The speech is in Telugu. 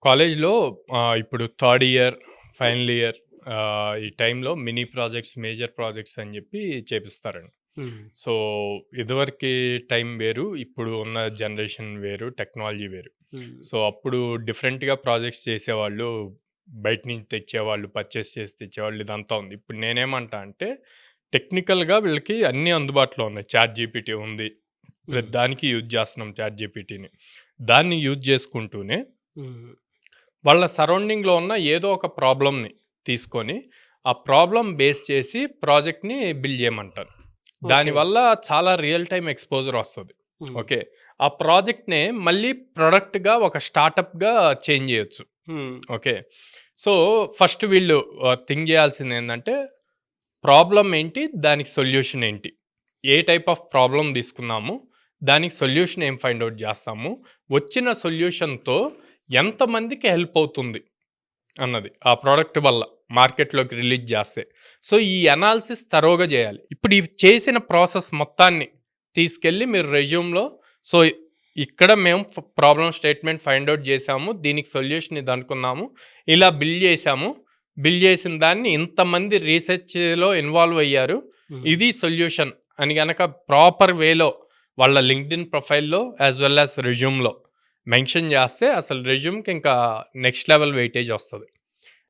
కాలేజ్‌లో ఇప్పుడు థర్డ్ ఇయర్, ఫైనల్ ఇయర్ ఈ టైంలో మినీ ప్రాజెక్ట్స్, మేజర్ ప్రాజెక్ట్స్ అని జెప్పి చేపిస్తారండి. హ్మ్. సో, ఇదివరకి టైం వేరు, ఇప్పుడు ఉన్న జనరేషన్ వేరు, టెక్నాలజీ వేరు. హ్మ్. సో, అప్పుడు డిఫరెంట్‌గా ప్రాజెక్ట్స్ చేసేవాళ్ళు, బయట నుంచి తెచ్చేవాళ్ళు, పర్చేస్ చేసి తెచ్చేవాళ్ళు ఇదంతా ఉంది. ఇప్పుడు నేనేమంటా అంటే, టెక్నికల్‌గా వీళ్ళకి అన్నీ అందుబాటులో ఉన్నాయి. చాట్‌జీపీటీ ఉంది. హ్మ్. ప్రతి దానికి యూజ్ చేస్తున్నాం చాట్‌జీపీటీని. దాన్ని యూజ్ చేసుకుంటూనే హ్మ్. వాళ్ళ సరౌండింగ్‌లో ఉన్న ఏదో ఒక ప్రాబ్లమ్‌ని తీసుకొని, ఆ ప్రాబ్లమ్ బేస్ చేసి ప్రాజెక్ట్‌ని బిల్డ్ చేయమంటారు. ఓకే. దానివల్ల చాలా రియల్ టైమ్ ఎక్స్‌పోజర్ వస్తది. హ్మ్. ఓకే. ఆ ప్రాజెక్ట్‌నే మళ్ళీ ప్రొడక్ట్‌గా ఒక స్టార్టప్‌గా చేంజ్ చేయొచ్చు. హ్మ్. ఓకే. సో, ఫస్ట్ వీళ్ళు థింక్ చేయాల్సిందేందంటే, ప్రాబ్లమ్ ఏంటి? దానికి సొల్యూషన్ ఏంటి? ఏ టైప్ ఆఫ్ ప్రాబ్లమ్ తీసుకున్నాము? దానికి సొల్యూషన్ ఏం ఫైండ్ ఔట్ చేస్తాము? వచ్చిన సొల్యూషన్‌తో ఎంతమందికి హెల్ప్ అవుతుంది? అన్నది. ఆ ప్రొడక్ట్ వల్ల మార్కెట్‌లోకి రిలీజ్ జేస్తే. సో, ఈ అనాలిసిస్ థరోగా జేయాలి. ఇప్పుడు ఈ చేసిన ప్రాసెస్ మొత్తాన్ని తీసుకెళ్ళి మీరు రెజ్యూమ్‌లో సో, ఇక్కడ మేము ప్రాబ్లమ్ స్టేట్మెంట్ ఫైండ్ ఔట్ జేసాము. దీనికి సొల్యూషన్ ఇది అనుకున్నాము. ఇలా బిల్డ్ జేసాము. బిల్డ్ జేసిన దాన్ని ఇంతమంది రీసెర్చ్‌లో ఇన్వాల్వ్ అయ్యారు. హ్మ్. ఇది సొల్యూషన్ అని గనక ప్రాపర్ వేలో వాళ్ళ లింక్డ్ఇన్ ప్రొఫైల్‌లో యాస్ వెల్ యాస్ రెజ్యూమ్‌లో మెన్షన్ జేస్తే అసలు రెజ్యూమ్‌కి ఇంకా నెక్స్ట్ లెవెల్ వెయిటేజ్ ఒస్తది.